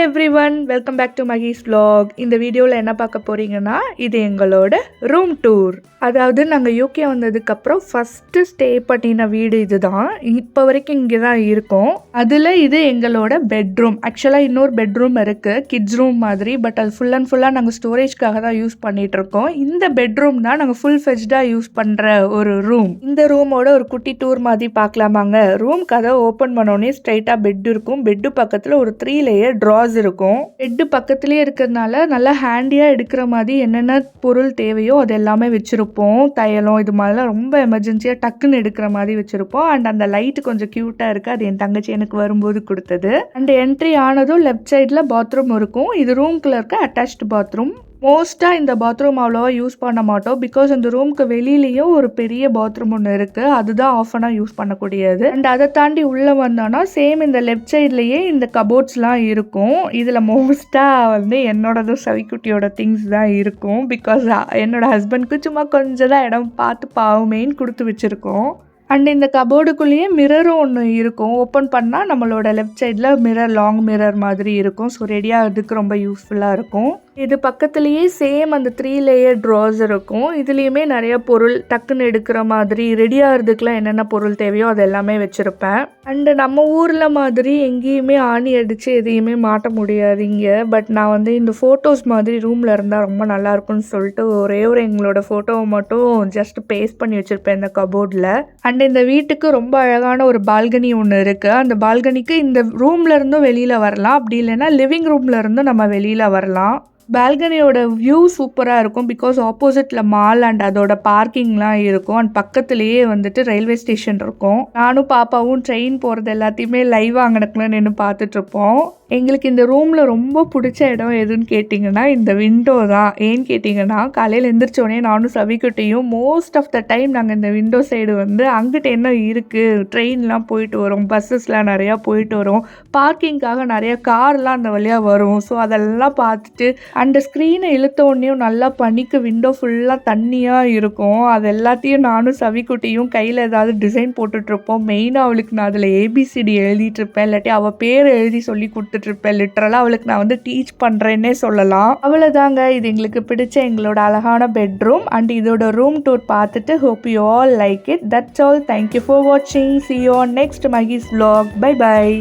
Everyone, welcome back to மஹீஸ் vlog. இந்த வீடியோவில் என்ன பார்க்க போகிறீங்கன்னா, இது எங்களோட ரூம் டூர். அதாவது நாங்கள் யூகே வந்ததுக்கப்புறம் ஃபஸ்ட்டு ஸ்டே பண்ணின வீடு இது தான். இப்போ வரைக்கும் இங்கே தான் இருக்கோம். அதில் இது எங்களோட பெட்ரூம். ஆக்சுவலாக இன்னொரு பெட்ரூம் இருக்குது, கிட்ஸ் ரூம் மாதிரி. பட் அது ஃபுல் அண்ட் ஃபுல்லாக நாங்கள் ஸ்டோரேஜ்க்காக தான் யூஸ் பண்ணிகிட்ருக்கோம். இந்த பெட்ரூம் தான் நாங்கள் ஃபுல் ஃபெஜ்டாக யூஸ் பண்ணுற ஒரு ரூம். இந்த ரூமோட ஒரு குட்டி டூர் மாதிரி பார்க்கலாமாங்க. ரூம் கதை ஓப்பன் பண்ணோடனே ஸ்ட்ரைட்டாக பெட் இருக்கும். பெட்டு பக்கத்தில் ஒரு 3 லேயர் ட்ராஸ் இருக்கும். பெட்டு பக்கத்துலேயே இருக்கிறதுனால நல்லா ஹேண்டியாக எடுக்கிற மாதிரி என்னென்ன பொருள் தேவையோ அது எல்லாமே வச்சுருப்போம். தையலம் இது மாதிரிலாம் ரொம்ப எமர்ஜென்சியாக டக்குன்னு எடுக்கிற மாதிரி வச்சுருப்போம். அண்ட் அந்த லைட்டு கொஞ்சம் க்யூட்டாக இருக்குது. அது என் தங்கச்சி எனக்கு வரும்போது கொடுத்தது. அண்ட் என்ட்ரி ஆனதும் லெஃப்ட் சைடில் பாத்ரூம் இருக்கும். இது ரூம்குள்ளே இருக்க அட்டாச்டு பாத்ரூம். மோஸ்ட்டாக இந்த பாத்ரூம் அவ்வளோவா யூஸ் பண்ண மாட்டோம். பிகாஸ் இந்த ரூமுக்கு வெளியிலையும் ஒரு பெரிய பாத்ரூம் ஒன்று இருக்குது. அதுதான் ஆஃபனாக யூஸ் பண்ணக்கூடியது. அண்ட் அதை தாண்டி உள்ளே வந்தோன்னா சேம் இந்த லெஃப்ட் சைட்லேயே இந்த கபோர்ட்ஸ்லாம் இருக்கும். இதில் மோஸ்ட்டாக வந்து என்னோடதும் சவிக்குட்டியோட திங்ஸ் தான் இருக்கும். பிகாஸ் என்னோட ஹஸ்பண்ட்க்கு சும்மா கொஞ்சம் தான் இடம் பார்த்து பாவமேன்னு கொடுத்து வச்சுருக்கோம். அண்ட் இந்த கபோர்டுக்குள்ளேயே மிரரும் ஒன்று இருக்கும். ஓப்பன் பண்ணால் நம்மளோட லெஃப்ட் சைடில் மிரர், லாங் மிரர் மாதிரி இருக்கும். ஸோ ரெடியாக அதுக்கு ரொம்ப யூஸ்ஃபுல்லாக இருக்கும். இது பக்கத்துலேயே சேம் அந்த 3 லேயர் ட்ராஸ் இருக்கும். இதுலேயுமே நிறைய பொருள் டக்குன்னு எடுக்கிற மாதிரி ரெடி ஆகிறதுக்குலாம் என்னென்ன பொருள் தேவையோ அது எல்லாமே வச்சுருப்பேன். அண்டு நம்ம ஊரில் மாதிரி எங்கேயுமே ஆணி அடித்து எதையுமே மாட்ட முடியாது இங்கே. பட் நான் வந்து இந்த ஃபோட்டோஸ் மாதிரி ரூமில் இருந்தால் ரொம்ப நல்லாயிருக்கும்னு சொல்லிட்டு ஒரே ஒரு எங்களோட ஃபோட்டோவை மட்டும் ஜஸ்ட் பேஸ்ட் பண்ணி வச்சுருப்பேன் இந்த கபோர்டில். அண்ட் இந்த வீட்டுக்கு ரொம்ப அழகான ஒரு பால்கனி ஒன்று இருக்குது. அந்த பால்கனிக்கு இந்த ரூம்ல இருந்தும் வெளியில் வரலாம். அப்படி இல்லைன்னா லிவிங் ரூம்ல இருந்தும் நம்ம வெளியில் வரலாம். பால்கனியோட வியூ சூப்பராக இருக்கும். பிகாஸ் ஆப்போசிட்டில் மால் அண்ட் அதோட பார்க்கிங்லாம் இருக்கும். அண்ட் பக்கத்துலேயே வந்துட்டு ரயில்வே ஸ்டேஷன் இருக்கும். நானும் பாப்பாவும் ட்ரெயின் போகிறது எல்லாத்தையுமே லைவாக அங்கனக்குள்ள நின்று பார்த்துட்ருப்போம். எங்களுக்கு இந்த ரூமில் ரொம்ப பிடிச்ச இடம் எதுன்னு கேட்டிங்கன்னா இந்த விண்டோ தான். ஏன்னு கேட்டிங்கன்னா காலையில் எழுந்திரிச்சோடனே நானும் சவிக்குட்டியும் மோஸ்ட் ஆஃப் த டைம் நாங்கள் இந்த விண்டோ சைடு வந்து அங்கிட்ட என்ன இருக்குது, ட்ரெயின்லாம் போயிட்டு வரும், பஸ்ஸஸ்லாம் நிறையா போயிட்டு வரும், பார்க்கிங்காக நிறையா கார்லாம் அந்த வழியாக வரும். ஸோ அதெல்லாம் பார்த்துட்டு அந்த ஸ்க்ரீனை இழுத்தோடனையும் நல்லா பனிக்கு விண்டோ ஃபுல்லாக தண்ணியாக இருக்கும். அது எல்லாத்தையும் நானும் சவிக்குட்டியும் கையில் ஏதாவது டிசைன் போட்டுட்ருப்போம். மெயினாக அவளுக்கு நான் அதில் ஏபிசிடி எழுதிட்டுருப்பேன். இல்லாட்டி அவள் பேர் எழுதி சொல்லி கொடுத்துட்ருப்பேன். லிட்டரலாக அவளுக்கு நான் வந்து டீச் பண்ணுறேன்னே சொல்லலாம். அவ்வளோதாங்க, இது எங்களுக்கு பிடிச்ச எங்களோட அழகான பெட்ரூம். அண்ட் இதோட ரூம் டூர் பார்த்துட்டு hope you all like it. That's all. Thank you for watching. See you on next Maggie's vlog. Bye bye.